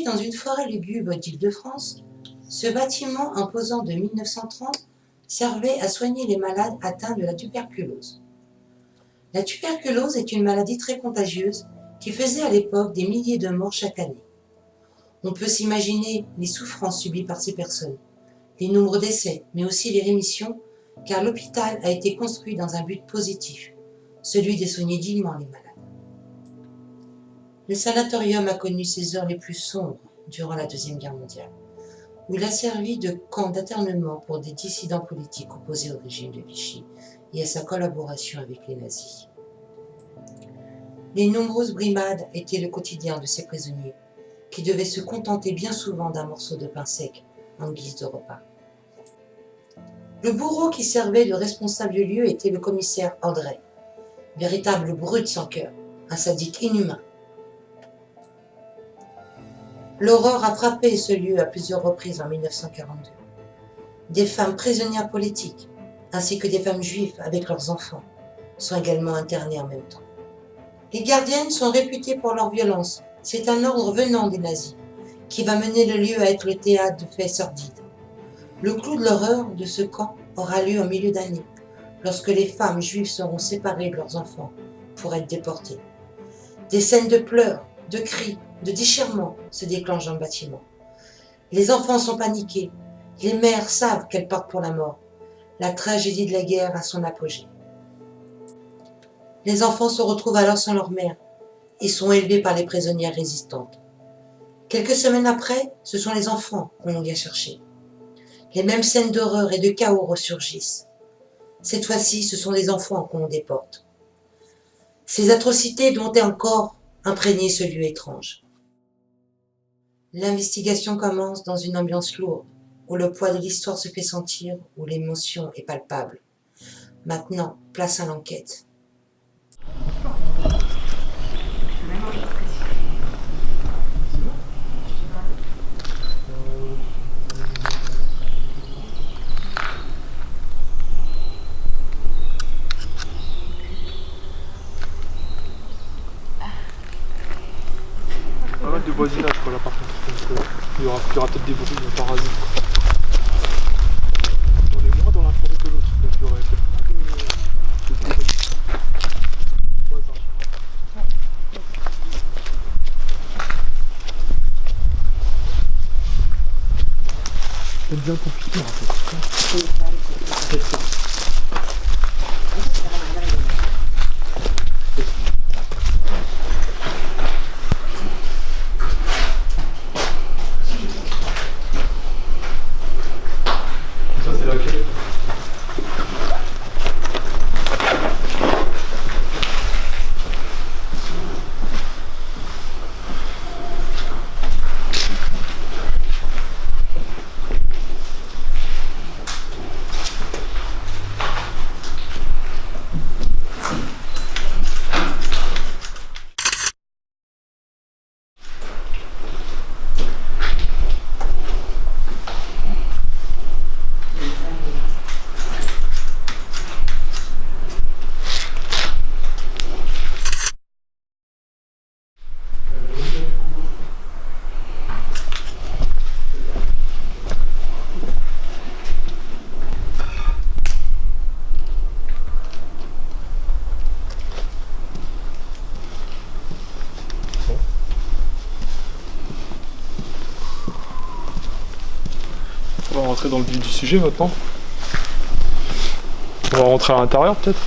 Situé dans une forêt lugubre d'Île-de-France, ce bâtiment imposant de 1930 servait à soigner les malades atteints de la tuberculose. La tuberculose est une maladie très contagieuse qui faisait à l'époque des milliers de morts chaque année. On peut s'imaginer les souffrances subies par ces personnes, les nombreux décès, mais aussi les rémissions, car l'hôpital a été construit dans un but positif, celui de soigner dignement les malades. Le sanatorium a connu ses heures les plus sombres durant la Deuxième Guerre mondiale, où il a servi de camp d'internement pour des dissidents politiques opposés au régime de Vichy et à sa collaboration avec les nazis. Les nombreuses brimades étaient le quotidien de ces prisonniers, qui devaient se contenter bien souvent d'un morceau de pain sec en guise de repas. Le bourreau qui servait de responsable du lieu était le commissaire André, véritable brute sans cœur, un sadique inhumain. L'horreur a frappé ce lieu à plusieurs reprises en 1942. Des femmes prisonnières politiques, ainsi que des femmes juives avec leurs enfants, sont également internées en même temps. Les gardiennes sont réputées pour leur violence. C'est un ordre venant des nazis, qui va mener le lieu à être le théâtre de faits sordides. Le clou de l'horreur de ce camp aura lieu en milieu d'année, lorsque les femmes juives seront séparées de leurs enfants pour être déportées. Des scènes de pleurs, de cris, de déchirements se déclenchent dans le bâtiment. Les enfants sont paniqués. Les mères savent qu'elles partent pour la mort. La tragédie de la guerre a son apogée. Les enfants se retrouvent alors sans leur mère et sont élevés par les prisonnières résistantes. Quelques semaines après, ce sont les enfants qu'on vient chercher. Les mêmes scènes d'horreur et de chaos ressurgissent. Cette fois-ci, ce sont les enfants qu'on déporte. Ces atrocités doivent encore imprégner ce lieu étrange. L'investigation commence dans une ambiance lourde, où le poids de l'histoire se fait sentir, où l'émotion est palpable. Maintenant, place à l'enquête. Pas mal de voisinage quoi là par contre, donc il y aura peut-être des bruits, des parasites. On est moins dans la forêt que l'autre, donc il y aurait peut-être moins de bruits. C'est bien compliqué en fait. Ça c'est laquelle? On va rentrer dans le vif du sujet maintenant. On va rentrer à l'intérieur peut-être.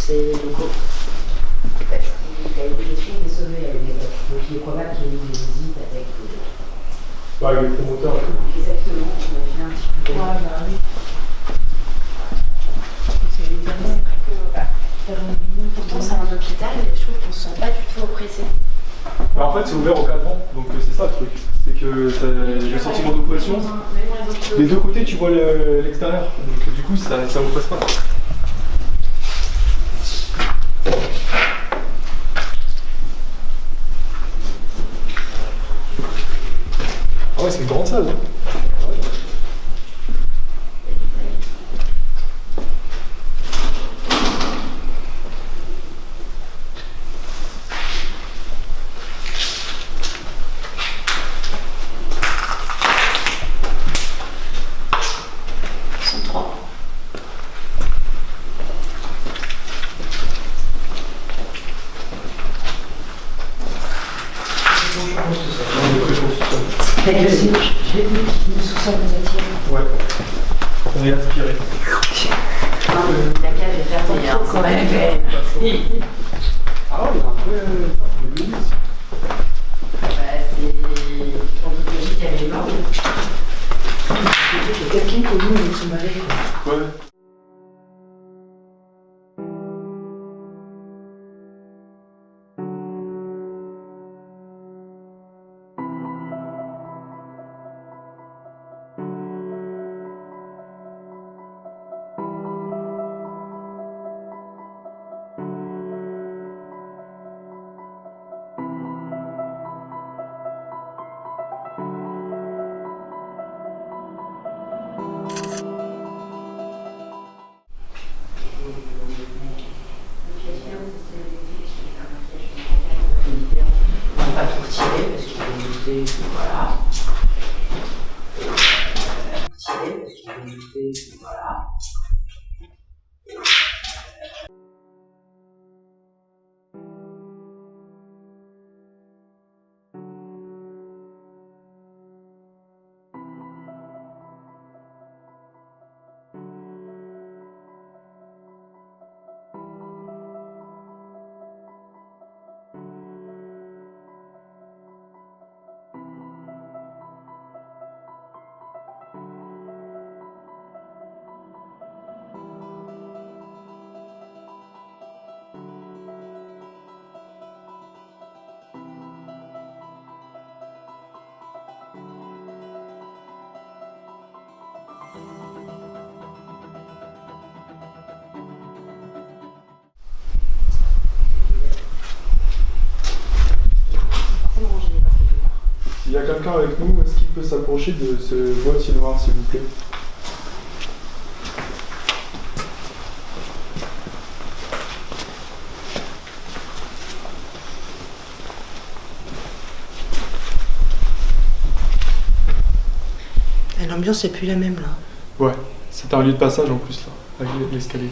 ces locaux. Il a eu des films des sauvés à une époque. Donc il est probable qu'il y ait eu des visites avec les promoteurs et tout. Exactement, on a fait un petit peu. Ouais, bah oui. C'est évidemment que Pourtant c'est un hôpital et je trouve qu'on se sent pas du tout oppressé. Bah, en fait, c'est ouvert au cadran, donc c'est ça le truc. C'est que le sentiment d'oppression, des deux côtés, tu vois l'extérieur. Donc du coup, ça oppresse pas. Ah ouais, c'est une grande salle. Hein. Avec le sous-sol des attirés. Ouais. On est aspiré. La cage est fermée, hein, c'est pas la peine. Ah ouais, il y a un vrai aussi. C'est en toute logique, il y avait une morgue. Il y a quelqu'un qui est venu nous sous-marer. Ouais. On va pas tout retirer parce qu'il est monté, voilà. Retirer parce qu'il est monté, voilà. S'il y a quelqu'un avec nous, est-ce qu'il peut s'approcher de ce boîtier noir, s'il vous plaît? L'ambiance est plus la même là. Ouais, c'est un lieu de passage en plus là, avec l'escalier.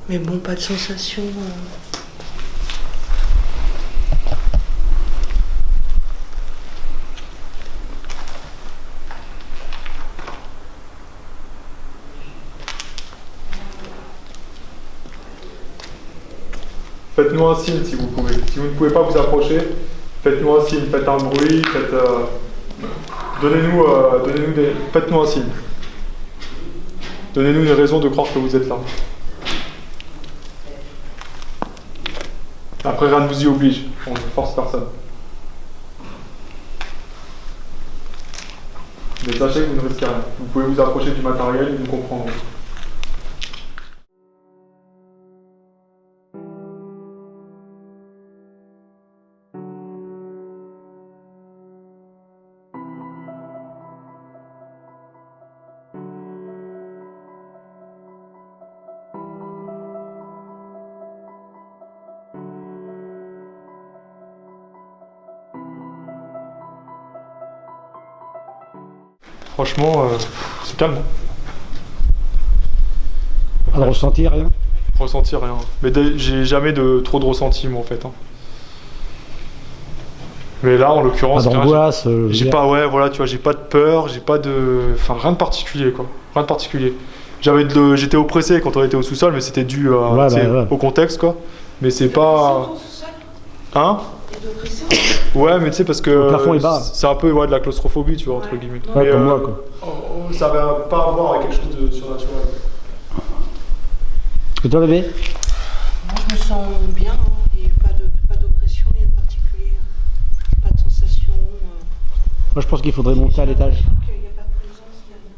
Mais bon, pas de sensation. Faites-nous un signe si vous pouvez. Si vous ne pouvez pas vous approcher, faites-nous un signe, faites un bruit, faites-nous un signe. Donnez-nous une raison de croire que vous êtes là. Après, rien ne vous y oblige, on ne force personne. Mais sachez que vous ne risquez rien. Vous pouvez vous approcher du matériel et nous comprendrons. Franchement, c'est calme. Pas de ressenti, rien. Ressenti rien. Mais j'ai jamais trop de ressenti moi en fait. Hein. Mais là en l'occurrence, Pas d'angoisse. j'ai pas, ouais, voilà, tu vois, j'ai pas de peur, j'ai pas de, enfin rien de particulier quoi. Rien de particulier. J'étais oppressé quand on était au sous-sol, mais c'était dû Ouais, tu sais, ouais. au contexte, quoi. Mais c'est pas... Hein? Ouais, mais tu sais, parce que Le plafond est bas. c'est un peu de la claustrophobie, tu vois, entre guillemets. Ouais, Mais, comme moi, quoi. Ça va pas avoir avec quelque chose de surnaturel. Et toi, bébé? Moi, je me sens bien, hein. Il n'y a pas d'oppression, rien de particulier. Pas de sensation. Moi, je pense qu'il faudrait monter à l'étage. Il n'y a pas de présence, il y a rien.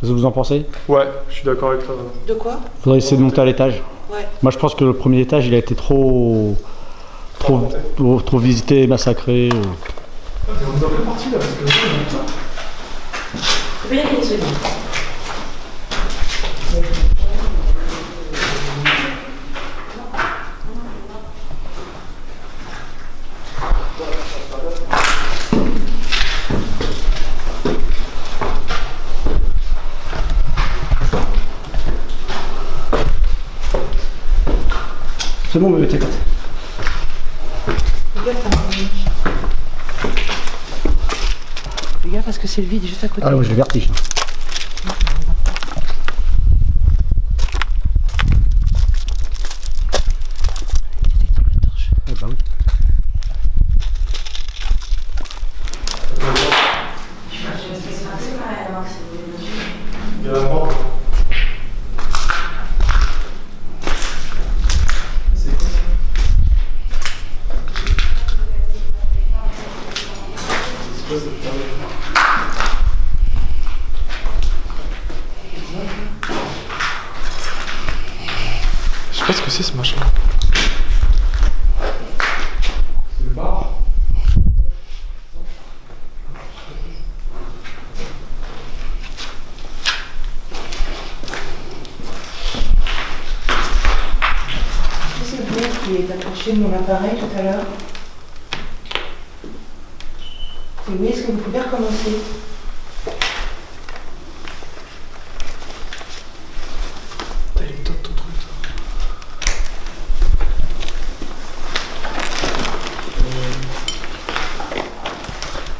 Qu'est-ce que vous en pensez? Ouais, je suis d'accord avec toi. De quoi? Il faudrait essayer de monter à l'étage. Ouais. Moi, je pense que le premier étage, il a été trop visité, massacré. On est dans quelle partie là? Parce que... Bien, les yeux. C'est bon, bébé, t'inquiète. Fais gaffe parce que c'est le vide juste à côté. Ah ouais, j'ai le vertige. Eh bah oui. Il y a un mort. C'est quoi ça? C'est quoi cette période? Je sais pas ce que c'est ce machin. C'est le bar? C'est le verre qui est accroché de mon appareil tout à l'heure. Oui, est-ce que vous pouvez recommencer? T'as une top ton truc toi.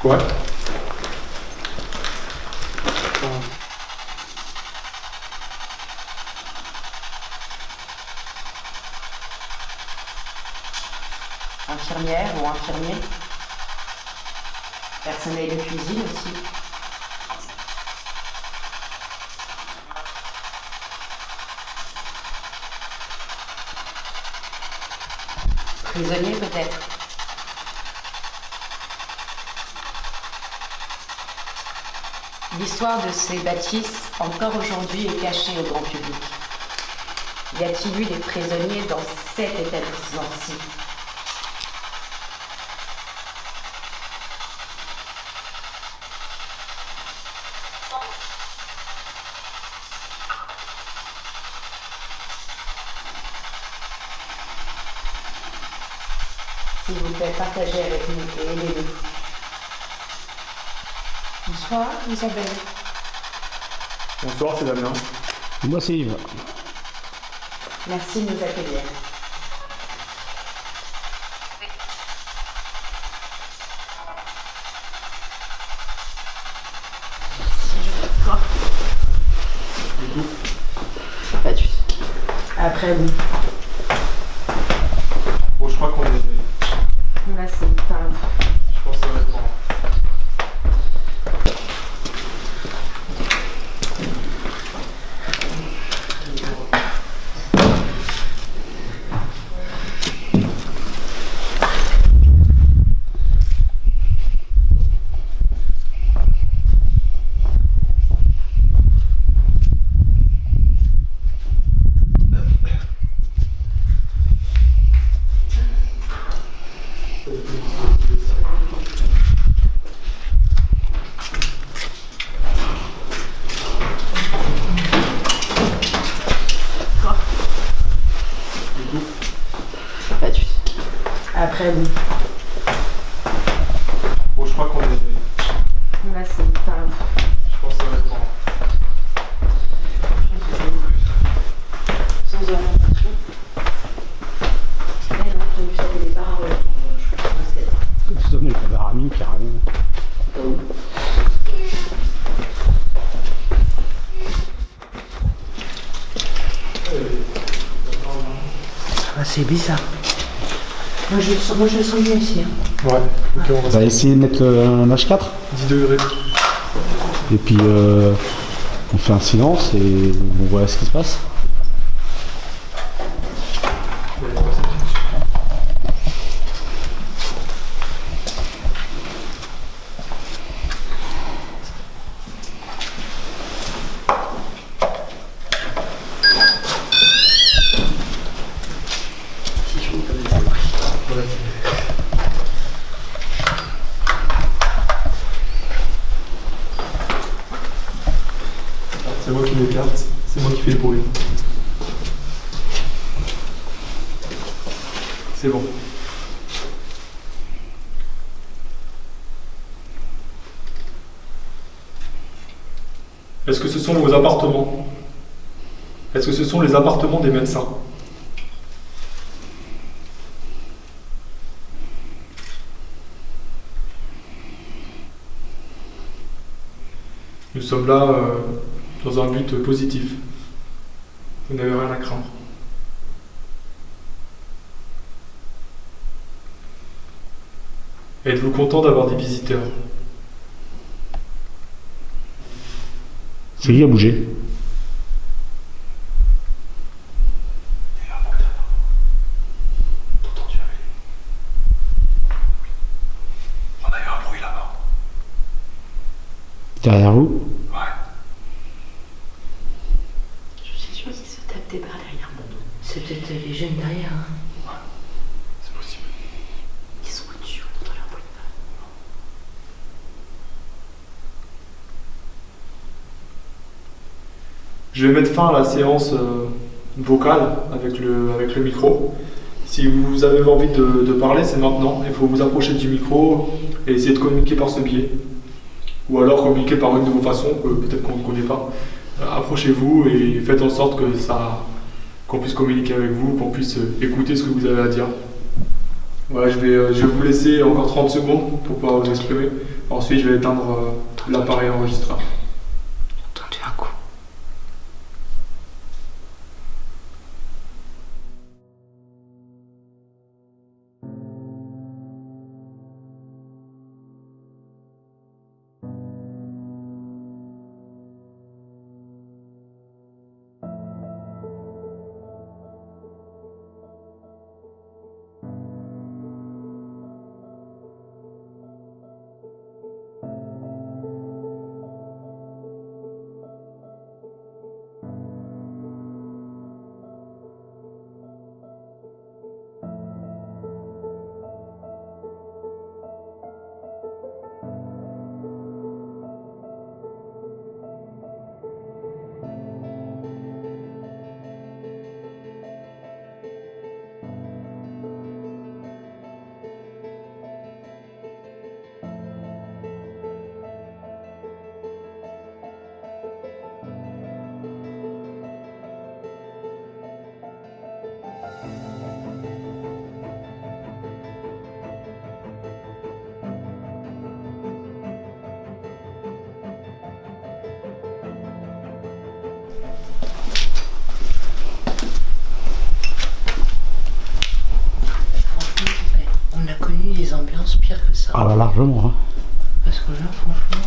Quoi? Infirmière ou infirmier. Personnel de cuisine aussi. Prisonnier peut-être. L'histoire de ces bâtisses, encore aujourd'hui, est cachée au grand public. Y a-t-il eu des prisonniers dans cet établissement-ci? S'il vous plaît, partagez avec nous et aidez-nous. Bonsoir, Isabelle. Bonsoir, c'est Damien. Et moi, c'est Yves. Merci de nous accueillir. Pas du tout. Après, oui. Bon, je crois qu'on est... Là, c'est par là. Je pense que ça va être bon. C'est bizarre. Moi je le sens bien ici. Hein. Ouais, ok, on On va essayer de mettre un H4. 10 degrés. Et puis on fait un silence et on voit ce qui se passe. C'est moi qui m'écarte, c'est moi qui fais le bruit. C'est bon. Est-ce que ce sont vos appartements? Est-ce que ce sont les appartements des médecins? Nous sommes là dans un but positif. Vous n'avez rien à craindre. Êtes-vous content d'avoir des visiteurs? C'est qui a bougé? On a eu un bruit là-bas. Derrière vous? Je suis sûre qu'ils se tapent des barres derrière mon dos. C'est peut-être les jeunes derrière. Hein. C'est possible. Ils sont au-dessus, on entend leur bruit de pas. Je vais mettre fin à la séance vocale avec le micro. Si vous avez envie de parler, c'est maintenant. Il faut vous approcher du micro et essayer de communiquer par ce biais. Ou alors communiquer par une de vos façons, que peut-être qu'on ne connaît pas. Approchez-vous et faites en sorte qu'on puisse communiquer avec vous, qu'on puisse écouter ce que vous avez à dire. Voilà, je vais vous laisser encore 30 secondes pour pouvoir vous exprimer. Ensuite, je vais éteindre l'appareil enregistreur. J'ai entendu un coup. On a connu des ambiances pires que ça. Ah bah largement. Hein. Parce que là, franchement.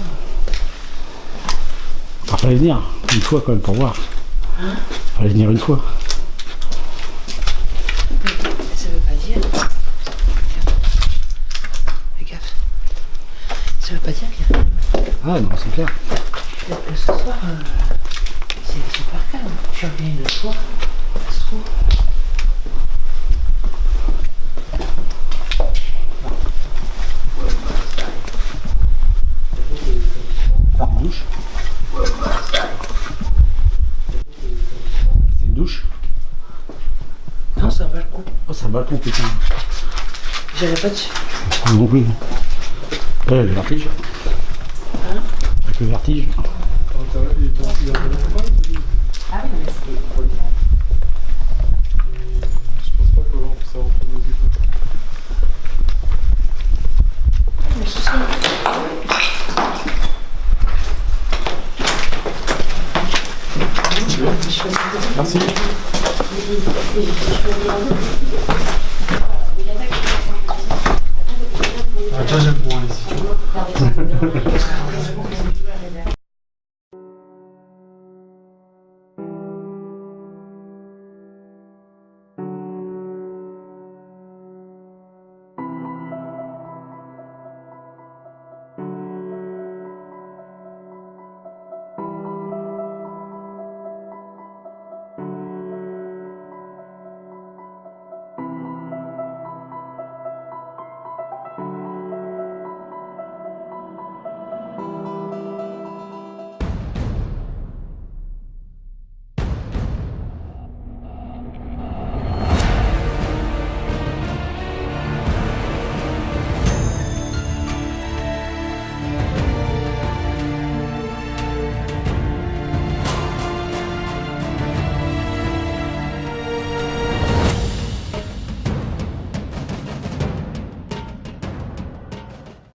Il fallait venir une fois quand même pour voir. Hein? Il fallait venir une fois. Ça veut pas dire. Fais gaffe. Ça veut pas dire qu'il y a. Ah non, c'est clair. Ce soir, c'est super calme. Je suis revenue le soir. Ça se trouve. Une douche. C'est une douche. Non, c'est un balcon. Oh, c'est un balcon, putain. J'avais pas dessus. Ah, non plus. Ouais, le vertige. Hein? Avec le vertige. Ah oui, mais c'est... Je pense pas qu'on puisse avoir trop de musique. Mais ce serait... Merci. Ah, déjà j'aime moins les situations.